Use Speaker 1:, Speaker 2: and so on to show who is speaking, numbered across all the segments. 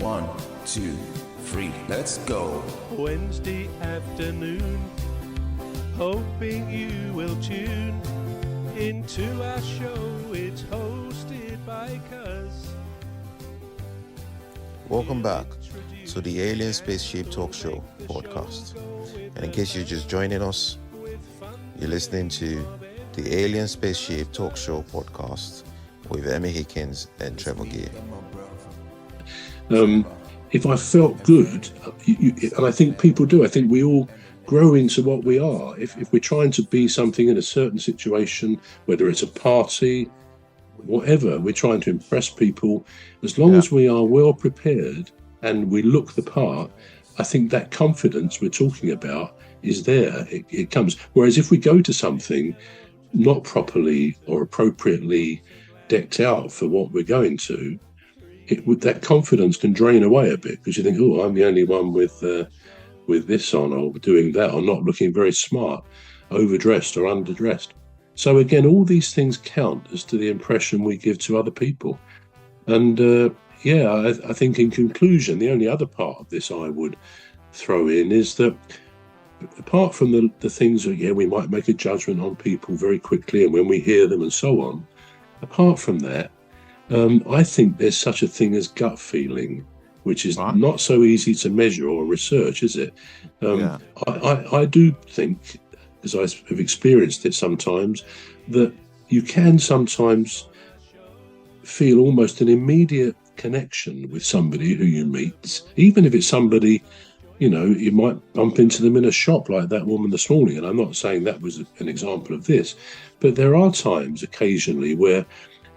Speaker 1: 1, 2, 3, let's go.
Speaker 2: Wednesday afternoon, hoping you will tune into our show. It's hosted by Cuz.
Speaker 3: Welcome back to the Alien Spaceship Talk Show podcast. And in case you're just joining us, you're listening to the Alien Spaceship Talk Show podcast with Emmy, Hikins and Trevor.
Speaker 4: If I felt good, and I think people do, I think we all grow into what we are. If we're trying to be something in a certain situation, whether it's a party, whatever, we're trying to impress people, as long as we are well prepared and we look the part, I think that confidence we're talking about is there. It comes. Whereas if we go to something not properly or appropriately decked out for what we're going to, that confidence can drain away a bit, because you think, oh, I'm the only one with this on or doing that or not looking very smart, overdressed or underdressed. So again, all these things count as to the impression we give to other people. And I think in conclusion, the only other part of this I would throw in is that apart from the things that, we might make a judgment on people very quickly and when we hear them and so on, apart from that, I think there's such a thing as gut feeling, which is not so easy to measure or research, is it? I do think, because I have experienced it sometimes, that you can sometimes feel almost an immediate connection with somebody who you meet, even if it's somebody, you might bump into them in a shop like that woman this morning. And I'm not saying that was an example of this, but there are times occasionally where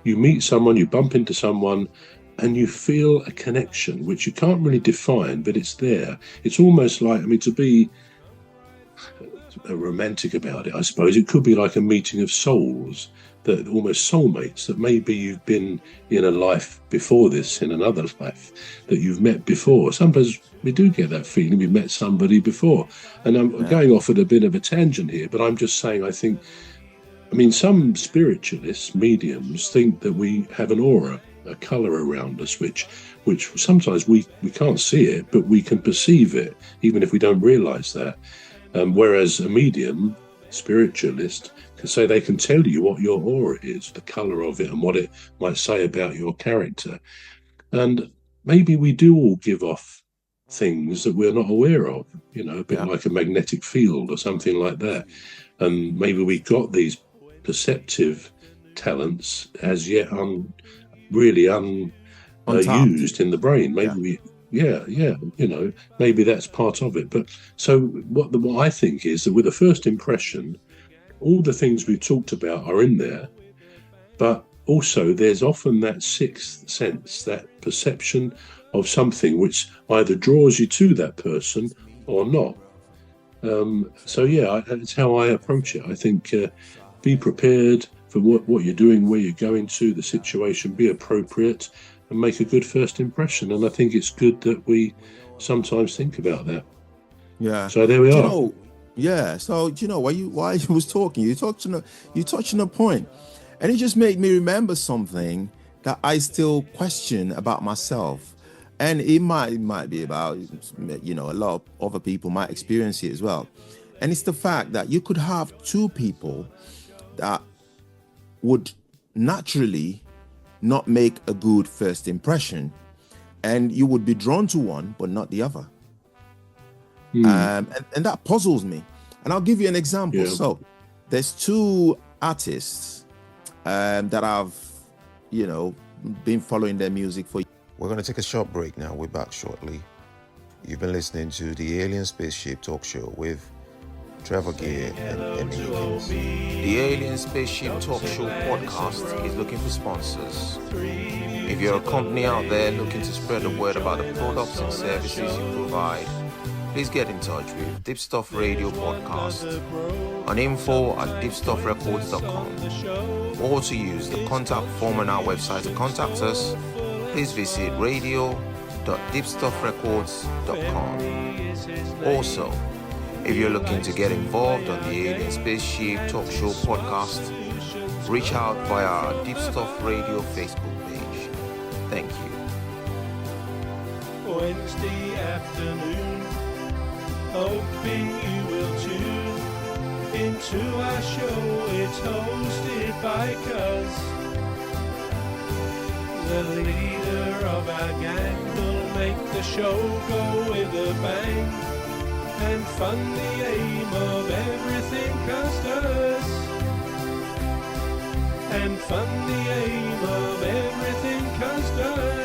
Speaker 4: you meet someone, you bump into someone, and you feel a connection, which you can't really define, but it's there. It's almost like, to be romantic about it, I suppose, it could be like a meeting of souls, that almost soulmates, that maybe you've been in a life before this, in another life, that you've met before. Sometimes we do get that feeling we've met somebody before. And I'm going off at a bit of a tangent here, but I'm just saying, I think, some spiritualists, mediums, think that we have an aura, a colour around us, which sometimes we can't see it, but we can perceive it, even if we don't realise that. Whereas a medium, spiritualist, can say they can tell you what your aura is, the colour of it, and what it might say about your character. And maybe we do all give off things that we're not aware of, a bit like a magnetic field or something like that. And maybe we got these perceptive talents as yet really used in the brain. Maybe maybe that's part of it. But so what I think is that with a first impression, all the things we've talked about are in there, but also there's often that sixth sense, that perception of something which either draws you to that person or not. That's how I approach it. I think be prepared for what you're doing, where you're going to, the situation, be appropriate and make a good first impression. And I think it's good that we sometimes think about that. Yeah. So there we are.
Speaker 3: So while you was talking, you touched on a point, and it just made me remember something that I still question about myself. And it might be about, a lot of other people might experience it as well. And it's the fact that you could have two people that would naturally not make a good first impression, and you would be drawn to one but not the other. And that puzzles me. And I'll give you an example. So there's two artists that I've been following their music for. We're going to take a short break now. We're back shortly. You've been listening to the Alien Spaceship Talk Show with Trevor and Emmy.
Speaker 1: The Alien Spaceship Talk Show podcast is looking for sponsors. If you're a company out there looking to spread the word about the products and services you provide, please get in touch with Deepstuff Radio Podcast on info@deepstuffrecords.com, or to use the contact form on our website to contact us, please visit radio.deepstuffrecords.com. Also, if you're looking to get involved on the Alien Spaceship Talk Show podcast, reach out via our Deepstuff Radio Facebook page. Thank you.
Speaker 2: Wednesday afternoon. Hoping you will tune into our show. It's hosted by Cuz. The leader of our gang will make the show go with a bang and fund the aim of everything Cuz does. And fund the aim of everything Cuz does.